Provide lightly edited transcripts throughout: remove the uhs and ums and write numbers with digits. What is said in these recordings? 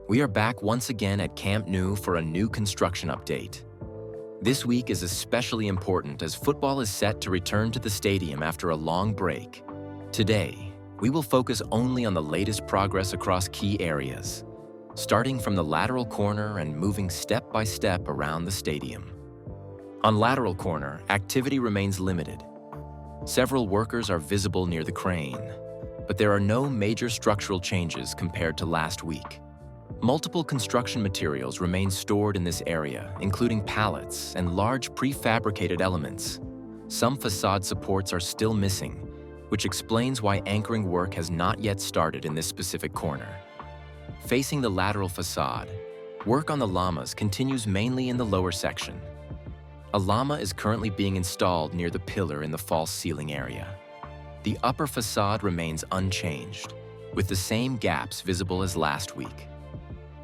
We are back once again at Camp Nou for a new construction update. This week is especially important as football is set to return to the stadium after a long break. Today, we will focus only on the latest progress across key areas, starting from the lateral corner and moving step by step around the stadium. On lateral corner, activity remains limited. Several workers are visible near the crane, but there are no major structural changes compared to last week. Multiple construction materials remain stored in this area, including pallets and large prefabricated elements. Some facade supports are still missing, which explains why anchoring work has not yet started in this specific corner. Facing the lateral facade, work on the lamas continues mainly in the lower section. A lama is currently being installed near the pillar in the false ceiling area. The upper facade remains unchanged, with the same gaps visible as last week.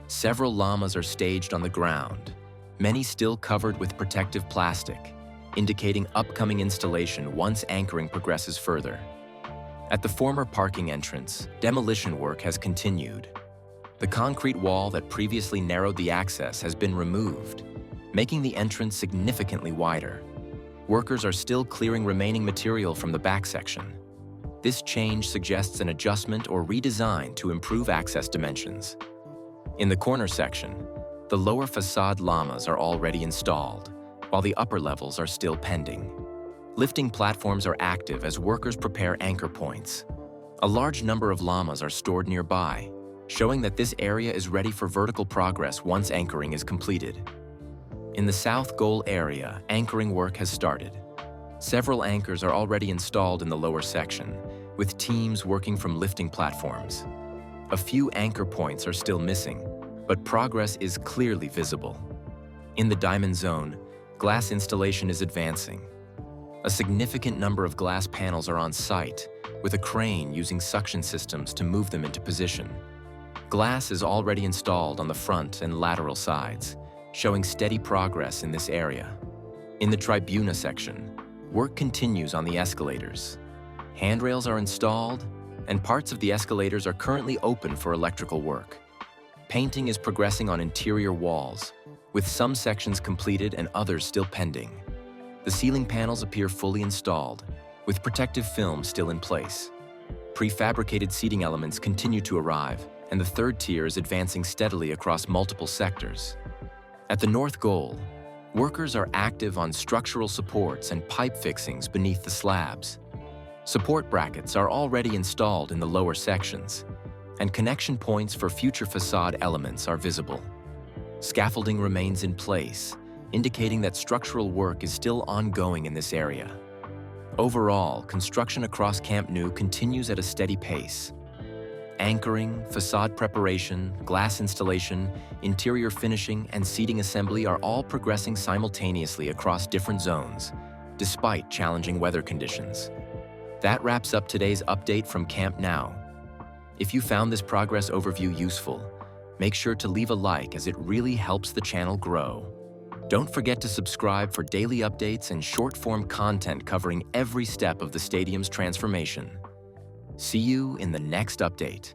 Several lamas are staged on the ground, many still covered with protective plastic, indicating upcoming installation once anchoring progresses further. At the former parking entrance, demolition work has continued. The concrete wall that previously narrowed the access has been removed, making the entrance significantly wider. Workers are still clearing remaining material from the back section. This change suggests an adjustment or redesign to improve access dimensions. In the corner section, the lower facade lamas are already installed, while the upper levels are still pending. Lifting platforms are active as workers prepare anchor points. A large number of lamas are stored nearby, showing that this area is ready for vertical progress once anchoring is completed. In the south goal area, anchoring work has started. Several anchors are already installed in the lower section, with teams working from lifting platforms. A few anchor points are still missing, but progress is clearly visible. In the diamond zone, glass installation is advancing. A significant number of glass panels are on site, with a crane using suction systems to move them into position. Glass is already installed on the front and lateral sides, showing steady progress in this area. In the Tribuna section, work continues on the escalators. Handrails are installed, and parts of the escalators are currently open for electrical work. Painting is progressing on interior walls, with some sections completed and others still pending. The ceiling panels appear fully installed, with protective film still in place. Prefabricated seating elements continue to arrive, and the third tier is advancing steadily across multiple sectors. At the north goal, workers are active on structural supports and pipe fixings beneath the slabs. Support brackets are already installed in the lower sections, and connection points for future facade elements are visible. Scaffolding remains in place, indicating that structural work is still ongoing in this area. Overall, construction across Camp Nou continues at a steady pace. Anchoring, facade preparation, glass installation, interior finishing, and seating assembly are all progressing simultaneously across different zones, despite challenging weather conditions. That wraps up today's update from Camp Nou. If you found this progress overview useful, make sure to leave a like as it really helps the channel grow. Don't forget to subscribe for daily updates and short-form content covering every step of the stadium's transformation. See you in the next update.